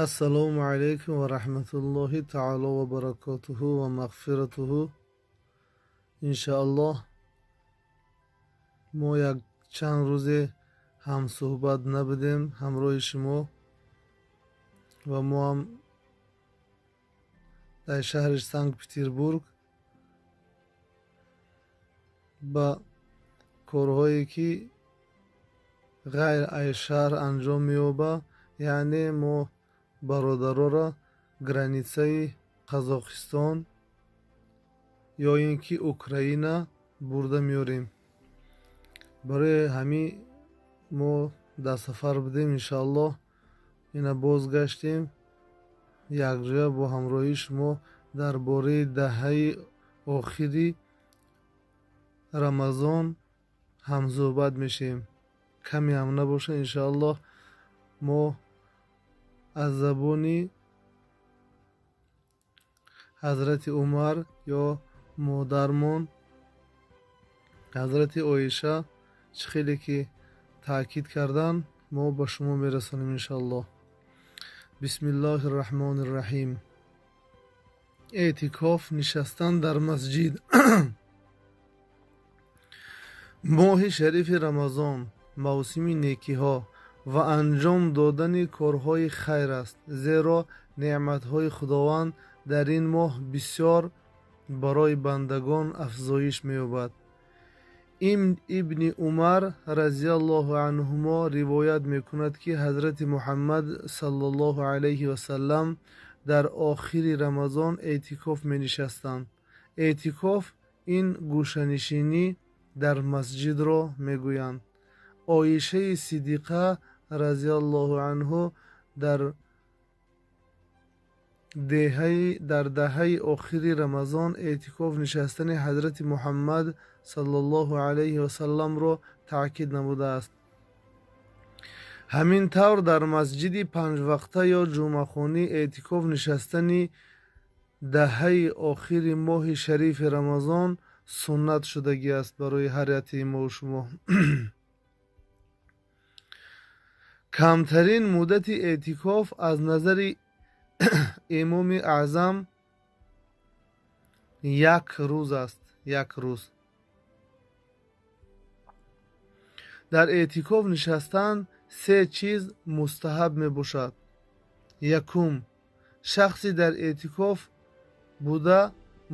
Ассалому алайкум ва рахматуллоҳи таъало ва баракотуҳу ва мағфиратуҳу. Иншааллоҳ мо як чанд рӯзе ҳамсӯҳбат набудем ҳамроҳи шумо ва мо ҳам дар шаҳри Санкт-Петербург ба корҳое ки ғайр аз шаҳр анҷом меёбад, яъне мо бародароро границаи Қазоқистон ё ин ки Украина бурда меёрем. Барои ҳамин мо дар сафар будем. Иншааллоҳ ина бозгаштем якҷоя бо ҳамроҳии шумо дар бораи даҳаи охири Рамазон ҳамсӯҳбат мешавем. Каме ҳам набошад. Иншааллоҳ мо аз забони ҳазрати Умар ё модармон ҳазрати Оиша чӣ хеле ки таъкид карданд, мо ба шумо мерасонем иншааллоҳ. Бисмиллоҳи раҳмони раҳим. эътикоф, нишастан дар масҷид. моҳи шарифи Рамазон мавсими некиҳо ва анҷом додани корҳои хайр аст, зеро неъматҳои Худованд дар ин моҳ бисёр барои бандагон афзоиш меёбад. ибни Умар разияллоҳу анҳумо ривоят мекунад, ки ҳазрати Муҳаммад саллаллоҳу алайҳи васаллам дар охири Рамазон эътикоф менишастанд. эътикоф ин гӯшанишинӣ дар масҷидро мегӯянд. Оишаи Сидиқа разияллоҳу анҳу дар даҳаи охири Рамазон эътикоф нишастани ҳазрати Муҳаммад саллаллоҳу алайҳи васалламро таъкид намудааст. ҳамин тавр дар масҷиди панҷвақта ё ҷумъахонӣ эътикоф нишастани даҳаи охири моҳи шарифи Рамазон суннат шудагӣ аст барои ҳар яки мою шумо. камтарин муддати эътикоф аз назари имоми аъзам як рӯз аст. як рӯз. дар эътикоф нишастан се чиз мустаҳаб мебошад. якум, шахсе дар эътикоф буда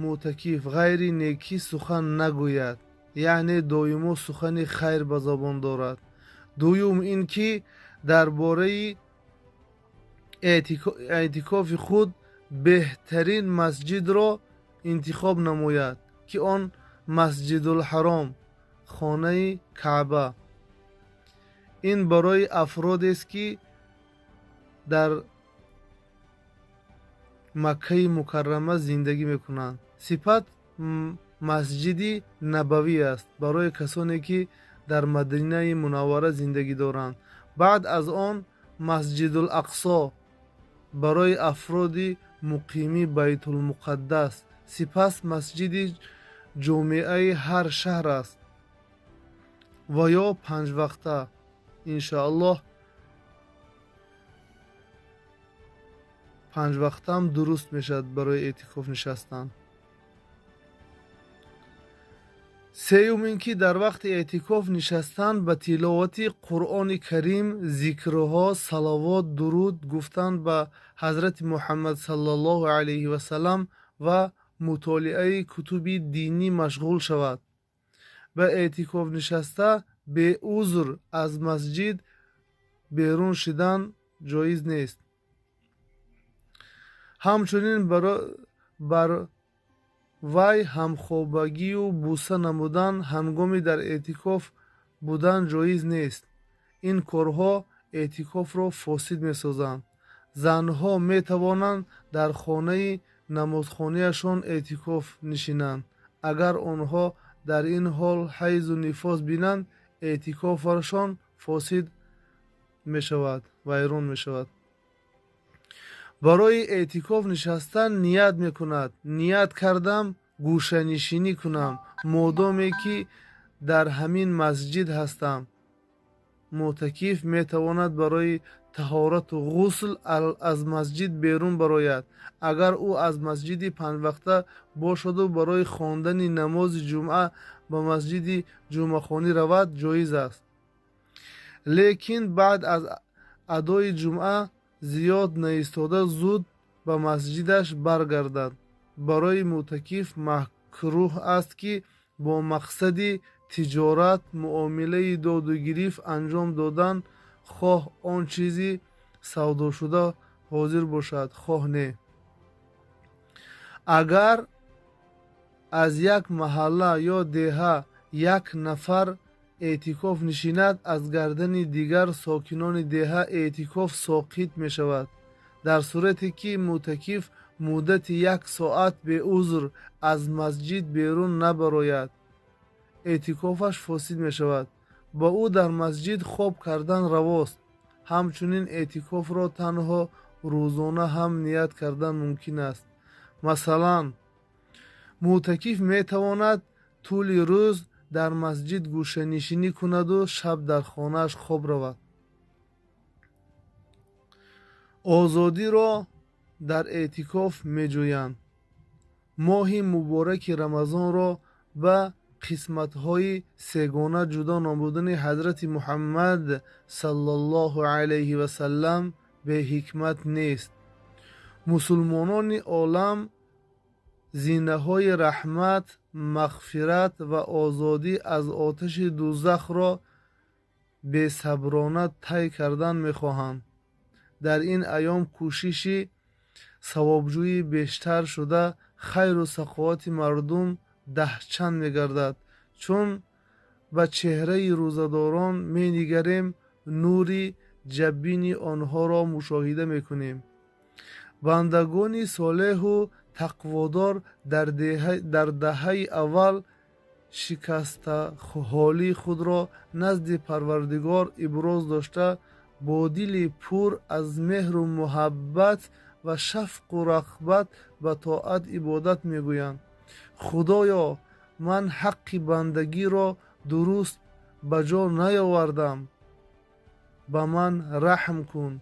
мӯътакиф ғайри некӣ сухан нагӯяд, яъне доимо сухани хайр ба забон дорад. дуюм ин ки дар бораи эътикофи худ беҳтарин масҷидро интихоб намояд, ки он Масҷидулҳаром, хонаи Каъба. ин барои афродест, ки дар Маккаи Мукаррама зиндагӣ мекунанд. Сипат Масҷиди Набавӣ аст барои касоне ки дар Мадинаи Мунаввара зиндагӣ доранд. баъд аз он Масҷидулақсо барои афроди муқими Байтулмуқаддас. сипас масҷиди ҷомеаи ҳар шаҳр аст ва ё панҷвақта. Иншааллоҳ панҷвақтам дуруст мешавад барои эътикоф нишастан. сеюм ин ки дар вақти эътикоф нишастан ба тиловати Қуръони Карим, зикрҳо, саловот, дуруд гуфтан ба ҳазрати Муҳаммад саллаллоҳу алайҳи васаллам ва мутолиаи кутуби динӣ машғул шавад. ба эътикоф нишаста беузр аз масҷид берун шидан ҷоиз нест. ҳамчунин бар вай ҳамхобагию буса намудан ҳангоми дар эътикоф будан ҷоиз нест. ин корҳо эътикофро фосид месозанд. занҳо метавонанд дар хонаи намозхонаашон эътикоф нишинанд. агар онҳо дар ин ҳол ҳайзу нифос бинанд, эътикофашон фосид мешавад, вайрон мешавад. барои эътикоф нишастан ният мекунад. ният кардам гӯшанишинӣ кунам, модоме ки дар ҳамин масҷид ҳастам. мӯътакиф метавонад барои таҳорату ғусл аз масҷид берун барояд. агар ӯ аз масҷиди панҷвақта бошаду барои хондани намози ҷумъа ба масҷиди ҷумъахонӣ равад, ҷоиз аст. лекин баъд аз адои ҷумъа зиёд наистода зуд ба масҷидаш баргардад. барои мӯътакиф макрӯҳ аст ки бо мақсади тиҷорат муомилаи доду гирифт анҷом додан, хоҳ он чизи савдошуда ҳозир бошад, хоҳ не. агар аз як маҳалла ё деҳа як нафар эътикоф нишинад, аз гардани дигар сокинони деҳа эътикоф соқит мешавад. дар сурате ки мӯътакиф муддати як соат беузр аз масҷид берун набарояд, эътикофаш фосид мешавад. ба ӯ дар масҷид хоб кардан равост. ҳамчунин эътикофро танҳо рӯзона ҳам ният кардан мумкин аст. масалан, мӯътакиф метавонад тӯли рӯз дар масҷид гӯшанишинӣ кунаду шаб дар хонааш хоб равад. озодиро дар эътикоф меҷӯянд. моҳи мубораки рамазонро ба қисматҳои сегона ҷудо намудани ҳазрати муҳаммад саллаллоҳу алайҳи васаллам беҳикмат нест. мусулмонони олам зинаҳои раҳмат, мағфират ва озодӣ аз оташи дӯзахро бесаброна тай кардан мехоҳанд. дар ин айём кӯшиши савобҷӯӣ бештар шуда, хайру саховати мардум даҳчанд мегардад. чун ба чеҳраи рӯзадорон менигарем, нури ҷабини онҳоро мушоҳида мекунем. бандагони солеҳу тақводор дар деҳаи аввал шикастаҳолии худро назди Парвардигор иброз дошта, бо дили пур аз меҳру муҳаббат ва шафқу рағбат ба тоат ибодат мегӯянд. худоё, ман ҳаққи бандагиро дуруст ба ҷо наёвардам, ба ман раҳм кун.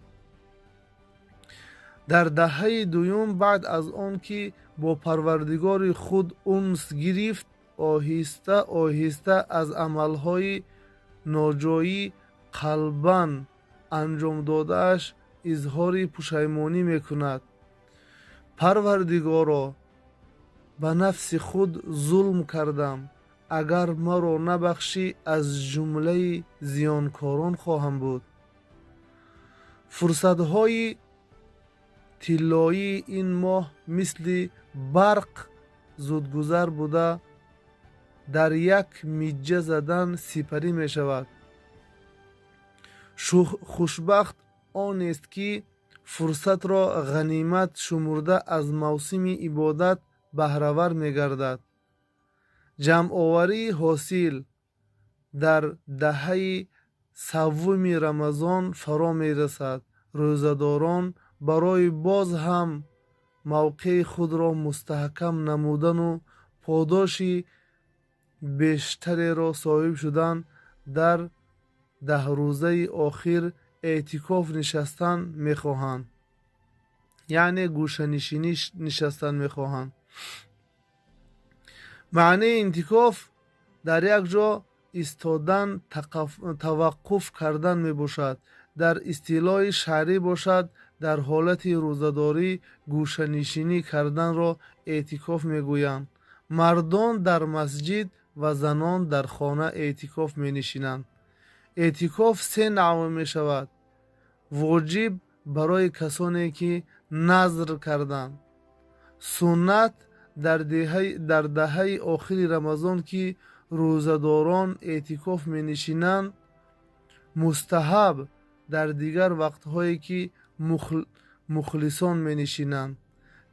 дар даҳаи дуюм баъд аз он ки бо Парвардигори худ унс гирифт, оҳиста оҳиста аз амалҳои ноҷоӣ қалбан анҷом додааш изҳори пушаймонӣ мекунад. Парвардигоро, ба нафси худ зулм кардам. агар маро набахшӣ, аз ҷумлаи зиёнкорон хоҳам буд. фурсатҳои тиллоии ин моҳ мисли барқ зудгузар буда, дар як миҷҷа задан сипарӣ мешавад. хушбахт онест ки фурсатро ғанимат шумурда аз мавсими ибодат баҳравар мегардад. ҷамъоварии ҳосил дар даҳаи саввуми Рамазон фаро мерасад. рӯзадорон барои боз ҳам мавқеи худро мустаҳкам намудану подоши бештареро соҳиб шудан, дар даҳрӯзаи охир эътикоф нишастан мехоҳанд, яъне гӯшанишинӣ нишастан мехоҳанд. маънии интикоф дар як ҷо истодан, таваққуф кардан мебошад. дар истилоҳи шаърӣ бошад, дар ҳолати рӯзадорӣ гӯшанишинӣ карданро эътикоф мегӯянд. мардон дар масҷид ва занон дар хона эътикоф менишинанд. эътикоф се навъ мешавад. воҷиб барои касоне ки назр карданд. суннат дар даҳаи охири Рамазон ки рӯзадорон эътикоф менишинанд. мустаҳаб дар дигар вақтҳое ки мухлисон менишинанд.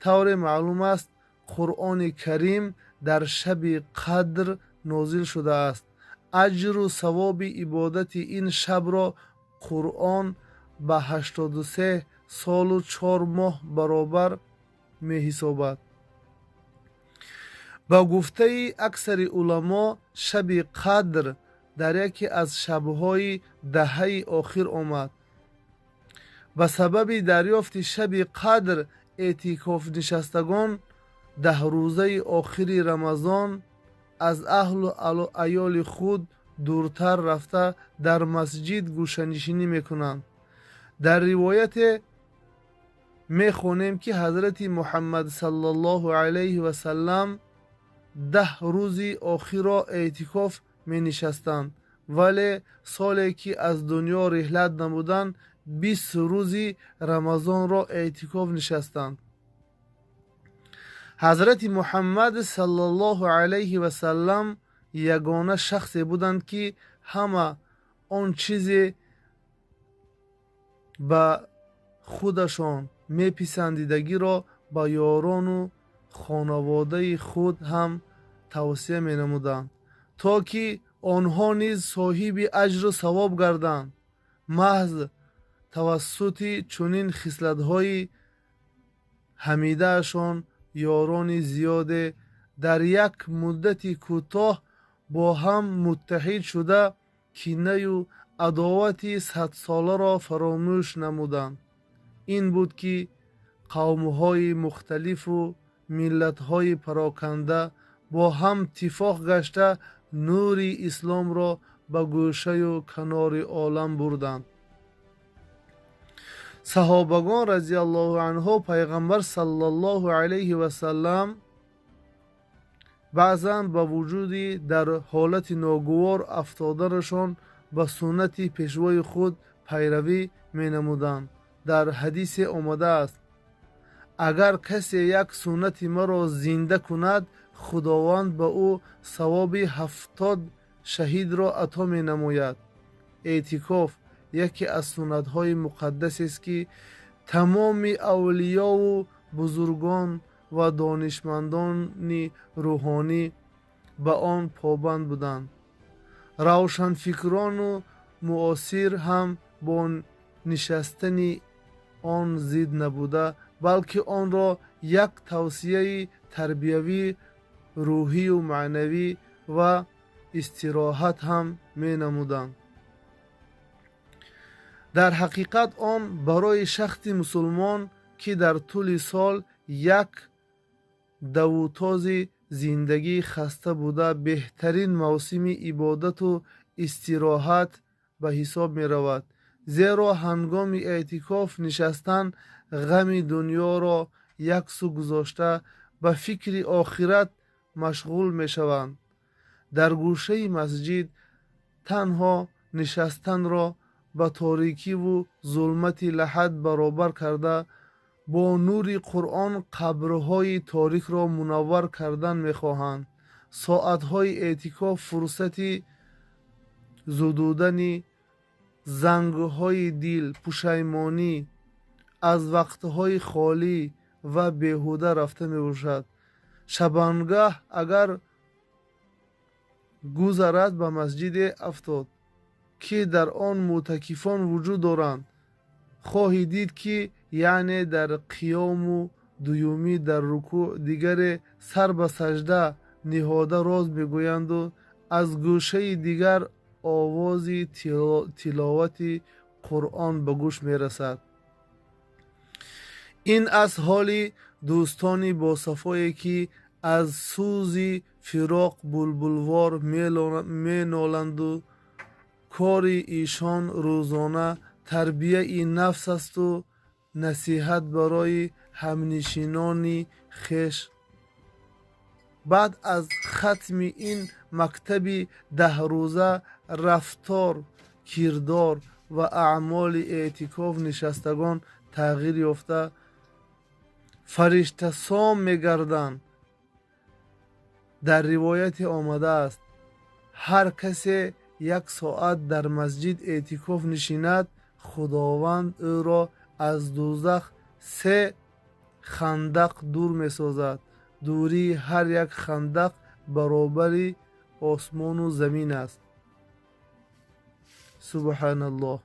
тавре маълум аст, Қуръони Карим дар шаби қадр нозил шудааст. аҷру савоби ибодати ин шабро Қуръон ба 83 солу 4 моҳ баробар меҳисобад. ба гуфтаи аксари уламо, шаби қадр дар яке аз шабҳои даҳаи охир омад. به سبب دریافت شب قدر اعتکاف نشستگان 10 روزه آخر رمضان از اهل و عیال خود دورتر رفته در مسجد گوشه‌نشینی میکنند. در روایت میخوانیم که حضرت محمد صلی الله علیه و سلم 10 روزی آخر را اعتکاف می نشستند، ولی سالی که از دنیا رحلت نمودند 20 روزی رمضان را اعتکاف نشستند. حضرت محمد صلی الله علیه و سلم یگانه شخصی بودند که همه آن چیزی به خودشان میپسندیدگی را به یاران و خانواده خود هم توصیه می نمودند تا که آنها نیز صاحب اجر و ثواب گردند. محض توسط چنین خصلت‌های حمیده‌شان یاران زیاده در یک مدت کوتاه با هم متحد شده کینه و عداوت 100 ساله را فراموش نمودند. این بود که قوم‌های مختلف و ملت‌های پراکنده با هم اتفاق گشته نور اسلام را به گوشه و کنار عالم بردند. صحابگان رضی الله عنهم پیغمبر صلی الله علیه و سلم بعضاً با وجودی در حالت ناگوار افتادنشان به سنت پیشوای خود پیروی می نمودند. در حدیث آمده است: اگر کسی یک سنت مرا زنده کند خداوند به او ثواب 70 شهید را عطا می نماید. اعتکاف یکی از سنت های مقدس است که تمام اولیا و بزرگان و دانشمندان روحانی به آن پابند بودند. روشنفکران و معاصر هم با نشستن آن ضد نبوده، بلکه آن را یک توصیه تربیوی روحی و معنوی و استراحت هم می نمودند. در حقیقت آن برای شخص مسلمان که در طول سال یک دوتاز زندگی خسته بوده بهترین موسم عبادت و استراحت به حساب می رود، زیرا هنگام اعتکاف نشستن غم دنیا را یک سو گذاشته به فکر آخرت مشغول می شوند. در گوشه مسجد تنها نشستن را به تاریکی و ظلمت لحد برابر کرده با نور قرآن قبرهای تاریک را منور کردن می خواهند. ساعتهای اعتکاف فرصتی زدودن زنگهای دل، پشیمانی از وقتهای خالی و بیهوده رفته می باشد. شبانگاه اگر گذرد به مسجد افتاد که در آن معتکفان وجود دارند، خواهی دید که یعنی در قیام و دویمی در رکوع دیگر سر به سجده نهاده راز میگویند و از گوشه دیگر آواز تلاوت قرآن به گوش میرسد. این از حال دوستانی با صفایی که از سوز فراق بلبلوار می نالند و کار ایشان روزانه تربیه نفس است و نصیحت برای همنشینان خویش. بعد از ختم این مکتب 10 روزه رفتار، کردار و اعمال اعتکاف نشستگان تغییر یافته فرشته سام می‌گردند. در روایت آمده است: هر کسی 1 ساعت در مسجد اعتکاف نشیند خداوند او را از دوزخ 3 خندق دور می سازد. دوری هر یک خندق برابر آسمان و زمین است. سبحان الله.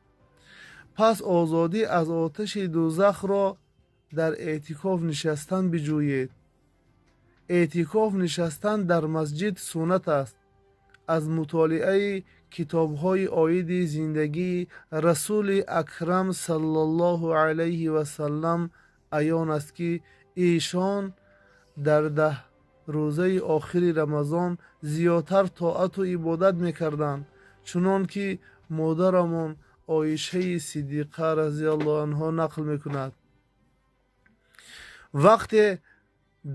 پس آزادی از آتش دوزخ را در اعتکاف نشستن بجویید. اعتکاف نشستن در مسجد سنت است. از مطالعه کتاب‌های آیید زندگی رسول اکرم صلی الله علیه و سلم عیان است که ایشان در 10 روزه آخر رمضان زیادتر طاعت و عبادت میکردند، چنان که مادرمان عایشه صدیقه رضی الله عنها نقل میکند. وقتی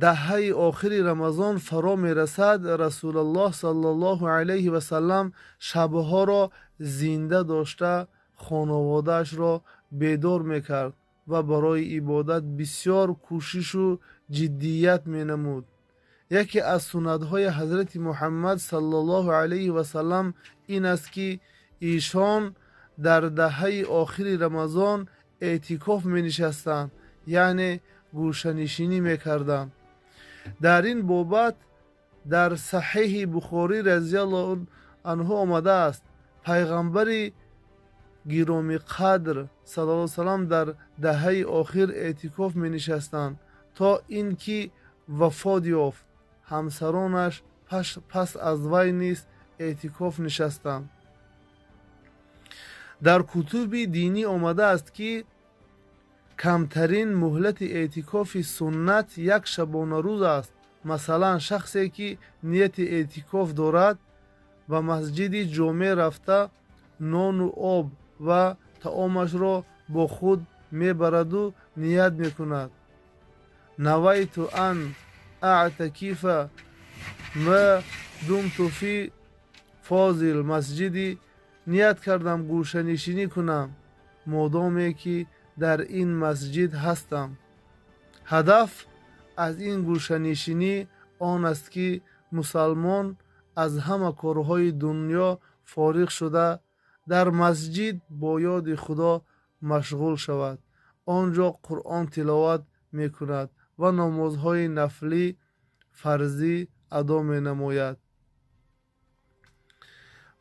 دهه آخر رمضان فرا میرسد، رسول الله صلی الله علیه و سلم شبها را زنده داشته خانواده‌اش را بیدار میکرد و برای عبادت بسیار کوشش و جدیت مینمود. یکی از سنت‌های حضرت محمد صلی الله علیه و سلم این است که ایشان در دهه آخر رمضان اعتکاف می نشستند، یعنی گوشه‌نشینی میکردند. در این بابت در صحیح بخاری رضی الله عنه آمده است پیغمبر گرامی قدر صلی الله علیه و سلم در دهه آخر اعتکاف می نشستند تا اینکه وفات یافت. همسرانش پس از وی نیز اعتکاف نشستند. در کتب دینی آمده است که کمترین مهلت اعتکاف سنت 1 شبانه روز است. مثلا شخصی که نیت اعتکاف دارد و مسجد جامع رفته نان و آب و طعامش را با خود میبرد و نیت میکند نویت ان اعتکف ما دمت فی فاضل مسجدی، نیت کردم گوشه نشینی کنم مادامی که در این مسجد هستم. هدف از این گوشه نشینی آن است که مسلمان از همه کارهای دنیا فارغ شده در مسجد با یاد خدا مشغول شود. آنجا قرآن تلاوت می کند و نمازهای نفلی فرضی ادا می نماید.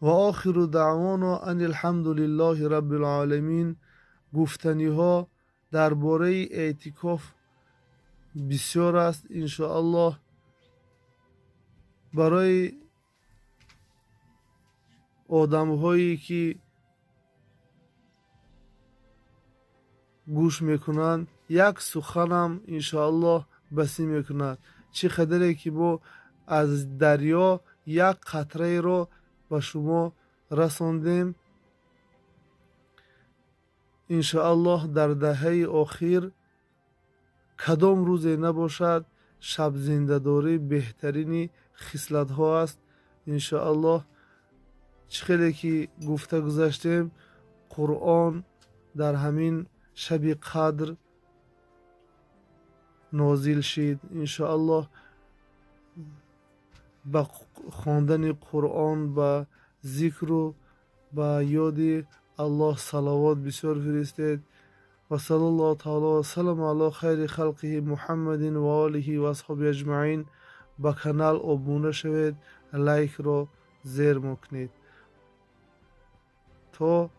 و آخر دعوانا ان الحمد لله رب العالمین. گفتنی ها درباره اعتکاف بسیار است. انشاءالله برای آدم هایی که گوش میکنند یک سخنم انشاءالله بسی میکند. چه قدری که با از دریا یک قطره را به شما رساندیم. انشاءالله در دهه آخر کدام روزی نباشد شب زنده‌داری بهترین خصلت ها است. انشاءالله چقدر که گفته گذاشتیم قرآن در همین شب قدر نازل شد. انشاءالله با خواندن قرآن با ذکر و با یاد الله صلوات بسیار فرستید. و صلی الله تعالی و سلم علی خیر خلقه محمد و آله و اصحابه اجمعین. با کانال ابونه شوید، لایک رو زیر مکنید تا